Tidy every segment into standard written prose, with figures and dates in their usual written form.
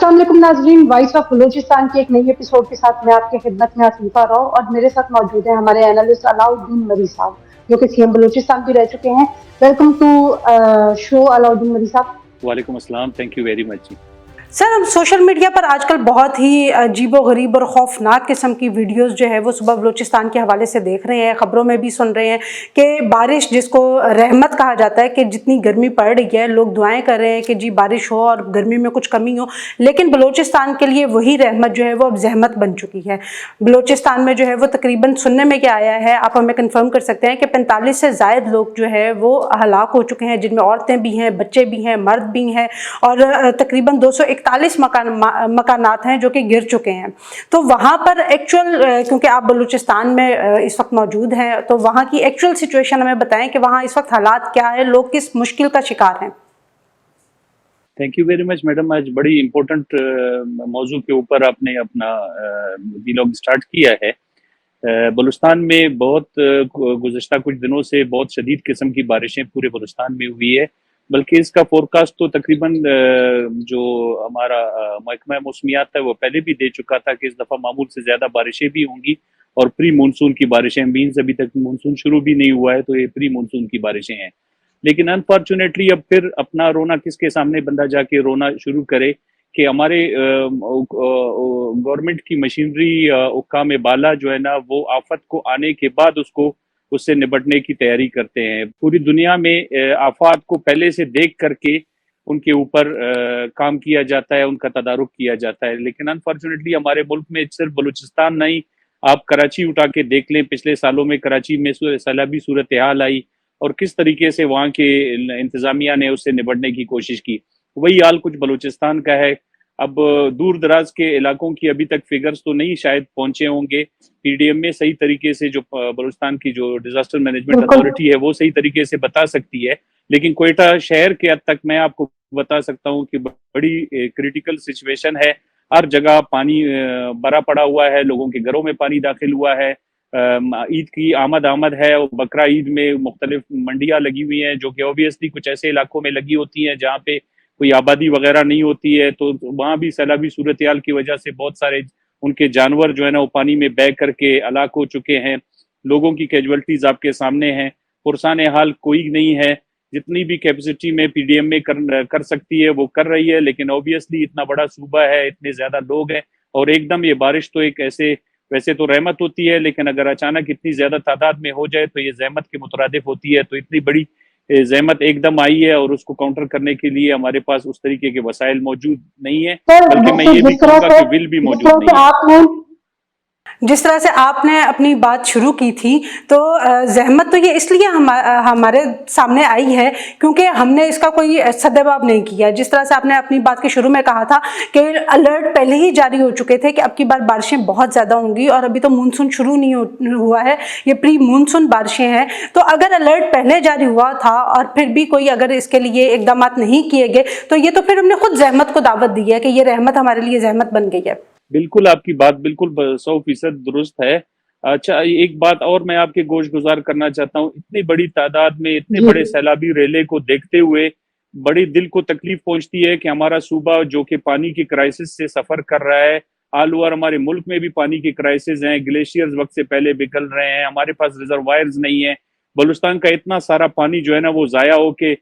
अस्सलाम वालेकुम नाज़रीन, वॉइस ऑफ बलूचिस्तान के एक नई एपिसोड के साथ मैं आपकी खिदमत में आसिफा राव और मेरे साथ मौजूद हैं हमारे एनालिस्ट अलाउद्दीन मरी साहब, जो कि सीएम बलूचिस्तान भी रह चुके हैं। वेलकम टू शो अलाउद्दीन मरी साहब। वालेकुम अस्सलाम, thank you very much. Sir, हम सोशल मीडिया पर आजकल बहुत ही अजीबो-गरीब और खौफनाक किस्म की वीडियोस जो है वो सुबह बलूचिस्तान के हवाले से देख रहे हैं, ख़बरों में भी सुन रहे हैं कि बारिश जिसको रहमत कहा जाता है, कि जितनी गर्मी पड़ रही है लोग दुआएं कर रहे हैं कि जी बारिश हो और गर्मी में कुछ कमी हो, लेकिन बलूचिस्तान के लिए वही रहमत जो है वो अब जहमत बन चुकी है। बलूचिस्तान में जो है वो तकरीबन सुनने में क्या आया है, आप हमें कन्फर्म कर सकते हैं कि 45 से ज़ायद लोग जो है वो हलाक हो चुके हैं, जिनमें औरतें भी हैं, बच्चे भी हैं, मर्द भी हैं और तकरीबन 241 मकानात हैं जो कि गिर चुके हैं। तो वहाँ पर एक्चुअल, क्योंकि आप बलूचिस्तान में इस वक्त मौजूद हैं, तो वहाँ की एक्चुअल सिचुएशन हमें बताएं कि वहाँ इस वक्त हालात क्या है, लोग किस मुश्किल का शिकार हैं। Thank you very much madam, आज बड़ी इम्पोर्टेंट मौजू के ऊपर आपने अपना व्लॉग स्टार्ट किया है। बलूचिस्तान में बहुत गुज़श्ता कुछ दिनों से बहुत शदीद किस्म की बारिशें पूरे बलूचिस्तान में हुई है, बल्कि इसका फोरकास्ट तो तकरीबन जो हमारा महकमा मौसमियात है वो पहले भी दे चुका था कि इस दफ़ा मामूल से ज़्यादा बारिशें भी होंगी और प्री मानसून की बारिशें, मीन्स अभी तक मानसून शुरू भी नहीं हुआ है तो ये प्री मानसून की बारिशें हैं। लेकिन अनफॉर्चुनेटली अब फिर अपना रोना किसके सामने बंदा जाके रोना शुरू करे कि हमारे गवर्नमेंट की मशीनरी हुक्काम बाला जो है ना वो आफत को आने के बाद उससे निपटने की तैयारी करते हैं। पूरी दुनिया में आफात को पहले से देख करके उनके ऊपर काम किया जाता है, उनका तदारुक किया जाता है। लेकिन अनफॉर्चुनेटली हमारे मुल्क में सिर्फ बलूचिस्तान नहीं, आप कराची उठा के देख लें, पिछले सालों में कराची में सैलाबी सूरत हाल आई और किस तरीके से वहाँ के इंतजामिया ने उससे निपटने की कोशिश की। वही हाल कुछ बलूचिस्तान का है। अब दूर दराज के इलाकों की अभी तक फिगर्स तो नहीं शायद पहुंचे होंगे पीडीएम में सही तरीके से, जो बलूचिस्तान की जो डिजास्टर मैनेजमेंट अथॉरिटी है वो सही तरीके से बता सकती है। लेकिन कोयटा शहर के हद तक मैं आपको बता सकता हूँ कि बड़ी क्रिटिकल सिचुएशन है। हर जगह पानी भरा पड़ा हुआ है, लोगों के घरों में पानी दाखिल हुआ है। ईद की आमद है और बकरा ईद में मुख्तलिफ मंडियाँ लगी हुई हैं जो कि ऑब्वियसली कुछ ऐसे इलाकों में लगी होती हैं जहाँ पे कोई आबादी वगैरह नहीं होती है, तो वहाँ भी सैलाबी सूरत हाल की वजह से बहुत सारे उनके जानवर जो है ना वो पानी में बह करके हलाक हो चुके हैं। लोगों की कैजुअलिटीज आपके सामने हैं, पुरसान हाल कोई नहीं है। जितनी भी कैपेसिटी में पीडीएम में कर सकती है वो कर रही है, लेकिन ऑब्वियसली इतना बड़ा सूबा है, इतने ज्यादा लोग हैं और एकदम ये बारिश तो एक ऐसे, वैसे तो रहमत होती है लेकिन अगर अचानक इतनी ज्यादा तादाद में हो जाए तो ये जहमत के मुतरादिफ होती है। तो इतनी बड़ी जहमत एकदम आई है और उसको काउंटर करने के लिए हमारे पास उस तरीके के वसाइल मौजूद नहीं है, बल्कि मैं ये भी कहूँगा कि विल भी मौजूद नहीं है। जिस तरह से आपने अपनी बात शुरू की थी, तो जहमत तो ये इसलिए हमारे सामने आई है क्योंकि हमने इसका कोई सद्जवाब नहीं किया। जिस तरह से आपने अपनी बात के शुरू में कहा था कि अलर्ट पहले ही जारी हो चुके थे कि अब की बार बारिशें बहुत ज़्यादा होंगी और अभी तो मानसून शुरू नहीं हुआ है, ये प्री मानसून बारिशें हैं। तो अगर अलर्ट पहले जारी हुआ था और फिर भी कोई अगर इसके लिए इकदाम नहीं किए गए तो ये तो फिर हमने खुद जहमत को दावत दी है कि ये रहमत हमारे लिए जहमत बन गई है। बिल्कुल, आपकी बात बिल्कुल 100% दुरुस्त है। अच्छा, एक बात और मैं आपके गोश गुजार करना चाहता हूँ। इतनी बड़ी तादाद में इतने बड़े सैलाबी रेले को देखते हुए बड़ी दिल को तकलीफ पहुंचती है कि हमारा सूबा जो कि पानी की क्राइसिस से सफर कर रहा है, ऑल ओवर हमारे मुल्क में भी पानी की क्राइसिस हैं, ग्लेशियर्स वक्त से पहले पिघल रहे हैं, हमारे पास रिजर्वायर्स नहीं है। बलूचिस्तान का इतना सारा पानी जो है ना वो जाया होके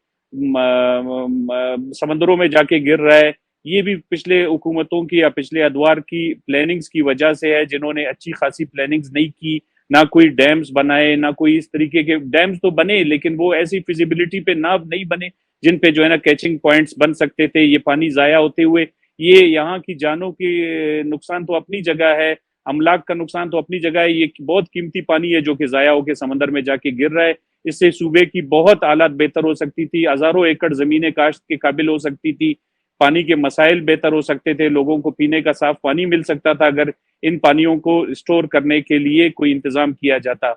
समंदरों में जाके गिर रहा है। ये भी पिछले हुकूमतों की या पिछले अदवार की प्लानिंग्स की वजह से है, जिन्होंने अच्छी खासी प्लानिंग्स नहीं की, ना कोई डैम्स बनाए, ना कोई इस तरीके के डैम्स तो बने लेकिन वो ऐसी फिजिबिलिटी पे ना नहीं बने जिन पे जो है ना कैचिंग पॉइंट्स बन सकते थे। ये पानी जाया होते हुए ये यहाँ की जानों की नुकसान तो अपनी जगह है, अमलाक का नुकसान तो अपनी जगह है। ये बहुत कीमती पानी है जो कि जाया होकर समंदर में जाके गिर रहा है। इससे सूबे की बहुत हालात बेहतर हो सकती थी, हजारों एकड़ जमीनें काश्त के काबिल हो सकती थी, पानी के मसाइल बेहतर हो सकते थे, लोगों को पीने का साफ पानी मिल सकता था अगर इन पानियों को स्टोर करने के लिए कोई इंतजाम किया जाता।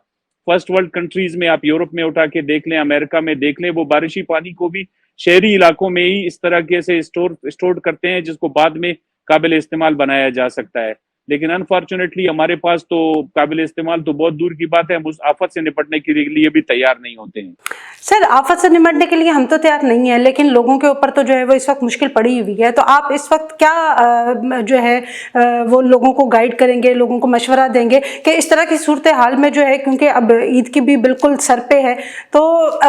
फर्स्ट वर्ल्ड कंट्रीज में आप यूरोप में उठा के देख लें, अमेरिका में देख लें, वो बारिशी पानी को भी शहरी इलाकों में ही इस तरह के से स्टोर करते हैं जिसको बाद में काबिल इस्तेमाल बनाया जा सकता है। لیکن انفارچونیٹلی ہمارے پاس تو قابل استعمال تو بہت دور کی بات ہے، ہم اس آفت سے نپٹنے کے لیے بھی تیار نہیں ہوتے ہیں۔ سر آفت سے نمٹنے کے لیے ہم تو تیار نہیں ہیں، لیکن لوگوں کے اوپر تو جو ہے وہ اس وقت مشکل پڑی ہوئی ہے، تو آپ اس وقت کیا جو ہے وہ لوگوں کو گائیڈ کریں گے، لوگوں کو مشورہ دیں گے کہ اس طرح کی صورتحال میں جو ہے، کیونکہ اب عید کی بھی بالکل سر پہ ہے، تو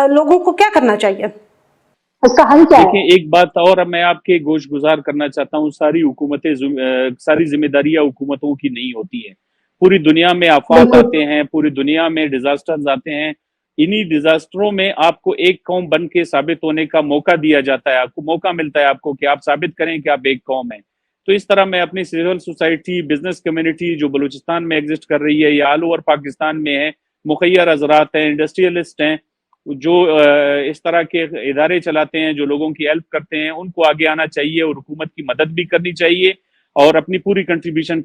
لوگوں کو کیا کرنا چاہیے؟ اس کا حل کیا ہے؟ دیکھیں ایک بات اور میں آپ کے گوش گزار کرنا چاہتا ہوں، ساری ذمہ داریاں حکومتوں کی نہیں ہوتی ہیں۔ پوری دنیا میں آفات آتے ہیں، پوری دنیا میں ڈیزاسٹرز آتے ہیں، انہی ڈیزاسٹروں میں آپ کو ایک قوم بن کے ثابت ہونے کا موقع دیا جاتا ہے، آپ کو موقع ملتا ہے آپ کو کہ آپ ثابت کریں کہ آپ ایک قوم ہیں۔ تو اس طرح میں اپنی سول سوسائٹی، بزنس کمیونٹی جو بلوچستان میں ایگزسٹ کر رہی ہے یا آل اوور پاکستان میں ہے، مخیر حضرات ہیں، انڈسٹریلسٹ ہیں، جو اس طرح کے ادارے چلاتے ہیں، جو لوگوں کی ہیلپ کرتے ہیں، ان کو آگے آنا چاہیے اور حکومت کی مدد بھی کرنی چاہیے اور اپنی پوری کنٹریبیوشن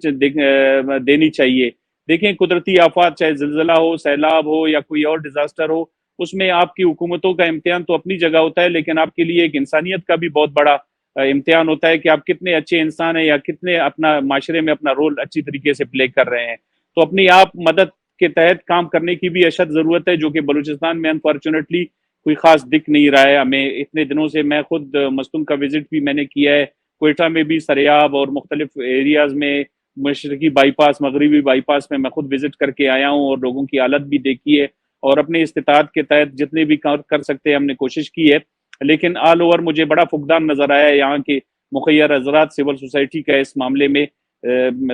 دینی چاہیے۔ دیکھیں قدرتی آفات چاہے زلزلہ ہو، سیلاب ہو یا کوئی اور ڈیزاسٹر ہو، اس میں آپ کی حکومتوں کا امتحان تو اپنی جگہ ہوتا ہے، لیکن آپ کے لیے ایک انسانیت کا بھی بہت بڑا امتحان ہوتا ہے کہ آپ کتنے اچھے انسان ہیں یا کتنے اپنا معاشرے میں اپنا رول اچھی طریقے سے پلے کر رہے ہیں۔ تو اپنی آپ مدد کے تحت کام کرنے کی بھی اشد ضرورت ہے، جو کہ بلوچستان میں انفارچونیٹلی کوئی خاص دکھ نہیں رہا ہے ہمیں اتنے دنوں سے۔ میں خود مستونگ کا وزٹ بھی میں نے کیا ہے، کوئٹہ میں بھی سریاب اور مختلف ایریاز میں، مشرقی بائی پاس، مغربی بائی پاس میں خود وزٹ کر کے آیا ہوں اور لوگوں کی حالت بھی دیکھی ہے، اور اپنے استطاعت کے تحت جتنے بھی کر سکتے ہیں ہم نے کوشش کی ہے۔ لیکن آل اوور مجھے بڑا فقدان نظر آیا ہے یہاں کے مخیر حضرات، سول سوسائٹی کا اس معاملے میں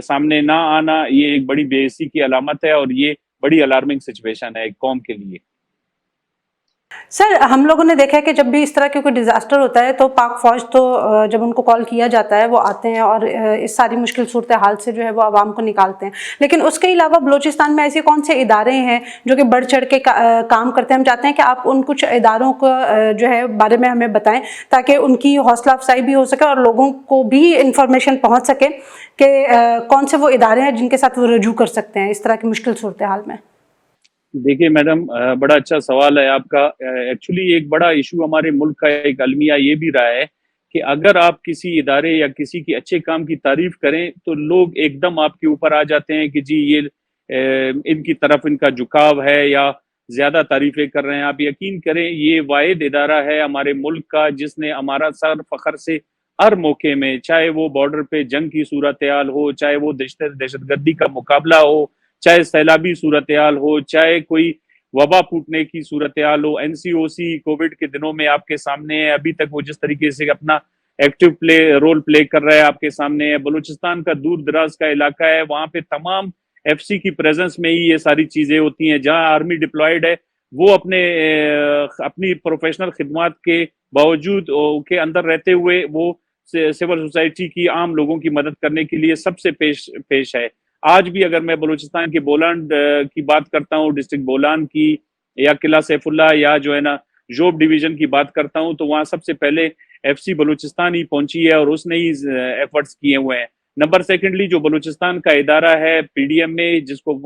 سامنے نہ آنا، یہ ایک بڑی بے حسی کی علامت ہے اور یہ بڑی الارمنگ سچویشن ہے ایک قوم کے لیے۔ سر ہم لوگوں نے دیکھا ہے کہ جب بھی اس طرح کی کوئی ڈیزاسٹر ہوتا ہے تو پاک فوج تو جب ان کو کال کیا جاتا ہے وہ آتے ہیں اور اس ساری مشکل صورتحال سے جو ہے وہ عوام کو نکالتے ہیں، لیکن اس کے علاوہ بلوچستان میں ایسے کون سے ادارے ہیں جو کہ بڑھ چڑھ کے کام کرتے ہیں؟ ہم چاہتے ہیں کہ آپ ان کچھ اداروں کو جو ہے بارے میں ہمیں بتائیں تاکہ ان کی حوصلہ افزائی بھی ہو سکے اور لوگوں کو بھی انفارمیشن پہنچ سکے کہ کون سے وہ ادارے ہیں جن کے ساتھ وہ رجوع کر سکتے ہیں اس طرح کی مشکل صورتحال میں۔ دیکھیے میڈم، بڑا اچھا سوال ہے آپ کا۔ ایکچولی ایک بڑا ایشو ہمارے ملک کا ایک المیہ یہ بھی رہا ہے کہ اگر آپ کسی ادارے یا کسی کی اچھے کام کی تعریف کریں تو لوگ ایک دم آپ کے اوپر آ جاتے ہیں کہ جی یہ ان کی طرف ان کا جھکاؤ ہے یا زیادہ تعریفیں کر رہے ہیں۔ آپ یقین کریں یہ واحد ادارہ ہے ہمارے ملک کا جس نے ہمارا سر فخر سے ہر موقع میں، چاہے وہ بارڈر پہ جنگ کی صورتحال ہو، چاہے وہ دہشت گردی کا مقابلہ ہو، چاہے سیلابی صورتحال ہو، چاہے کوئی وبا پھوٹنے کی صورتحال ہو، NCOC کووڈ کے دنوں میں آپ کے سامنے ہے، ابھی تک وہ جس طریقے سے اپنا ایکٹیو رول پلے کر رہا ہے آپ کے سامنے ہے۔ بلوچستان کا دور دراز کا علاقہ ہے، وہاں پہ تمام FC کی پریزنس میں ہی یہ ساری چیزیں ہوتی ہیں۔ جہاں آرمی ڈپلائیڈ ہے وہ اپنی پروفیشنل خدمات کے باوجود کے اندر رہتے ہوئے وہ سول سوسائٹی کی عام لوگوں کی مدد کرنے کے لیے سب سے پیش ہے۔ آج بھی اگر میں بلوچستان کے بولان کی بات کرتا ہوں، ڈسٹرکٹ بولان کی یا قلعہ سیف اللہ یا جو ہے نا جوب ڈویژن کی بات کرتا ہوں تو وہاں سب سے پہلے FC بلوچستان ہی پہنچی ہے اور اس نے ہی ایفرٹس کیے ہوئے ہیں۔ نمبر سیکنڈلی جو بلوچستان کا ادارہ ہے PDM میں، جس کو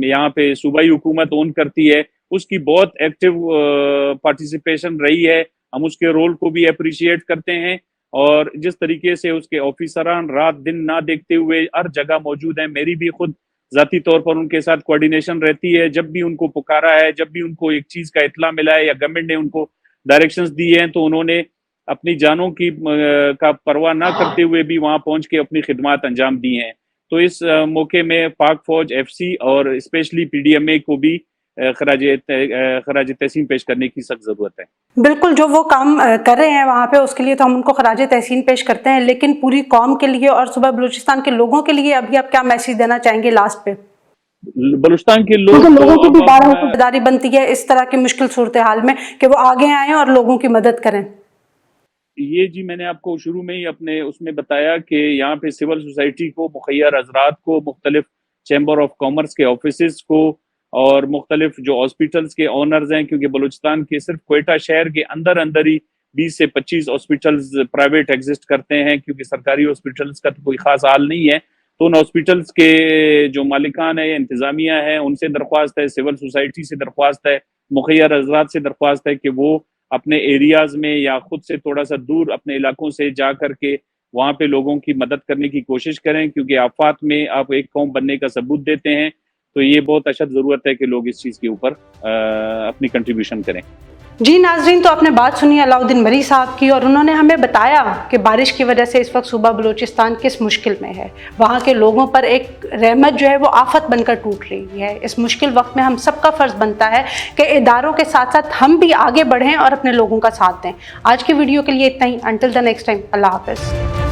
یہاں پہ صوبائی حکومت اون کرتی ہے، اس کی بہت ایکٹیو پارٹیسپیشن رہی ہے۔ ہم اس کے رول کو بھی اپریشیٹ کرتے ہیں اور جس طریقے سے اس کے آفیسران رات دن نہ دیکھتے ہوئے ہر جگہ موجود ہیں۔ میری بھی خود ذاتی طور پر ان کے ساتھ کوارڈینیشن رہتی ہے، جب بھی ان کو پکارا ہے، جب بھی ان کو ایک چیز کا اطلاع ملا ہے یا گورنمنٹ نے ان کو ڈائریکشنز دی ہیں تو انہوں نے اپنی جانوں کی کا پرواہ نہ کرتے ہوئے بھی وہاں پہنچ کے اپنی خدمات انجام دی ہیں۔ تو اس موقع میں پاک فوج، FC اور اسپیشلی PDMA کو بھی خراج تحسین پیش کرنے کی سخت ضرورت ہے۔ بالکل، جو وہ کام کر رہے ہیں وہاں پہ اس کے لیے تو ہم ان کو خراج تحسین پیش کرتے ہیں، لیکن پوری قوم کے لیے اور صوبہ بلوچستان کے لوگوں کے لیے ابھی آپ کیا میسیج دینا چاہیں گے لاسٹ پہ؟ بلوچستان کے لوگوں کی بھی داری بنتی ہے اس طرح کی مشکل صورتحال میں کہ وہ آگے آئیں اور لوگوں کی مدد کریں۔ یہ جی میں نے آپ کو شروع میں ہی اپنے اس میں بتایا کہ یہاں پہ سول سوسائٹی کو، مخیر حضرات کو، مختلف چیمبر آف کامرس کے آفیسز کو اور مختلف جو ہاسپٹلس کے اونرز ہیں، کیونکہ بلوچستان کے صرف کوئٹہ شہر کے اندر ہی 20 سے 25 ہاسپٹلز پرائیویٹ ایگزسٹ کرتے ہیں، کیونکہ سرکاری ہاسپٹلس کا تو کوئی خاص حال نہیں ہے۔ تو ان ہاسپٹلس کے جو مالکان ہیں، انتظامیہ ہیں، ان سے درخواست ہے، سول سوسائٹی سے درخواست ہے، مخیر حضرات سے درخواست ہے کہ وہ اپنے ایریاز میں یا خود سے تھوڑا سا دور اپنے علاقوں سے جا کر کے वहाँ पे लोगों की मदद करने की कोशिश करें, क्योंकि आफात में आप एक कौम बनने का सबूत देते हैं, तो ये बहुत अशद ज़रूरत है कि लोग इस चीज़ के ऊपर अपनी कंट्रीब्यूशन करें। जी नाजरीन, तो आपने बात सुनी अलाउद्दीन मरी साहब की, और उन्होंने हमें बताया कि बारिश की वजह से इस वक्त सूबा बलूचिस्तान किस मुश्किल में है। वहाँ के लोगों पर एक रहमत जो है वो आफत बनकर टूट रही है। इस मुश्किल वक्त में हम सबका फ़र्ज़ बनता है कि इदारों के साथ साथ हम भी आगे बढ़ें और अपने लोगों का साथ दें। आज की वीडियो के लिए इतना ही। अंटिल द नेक्स्ट टाइम, अल्लाह हाफ़िज़।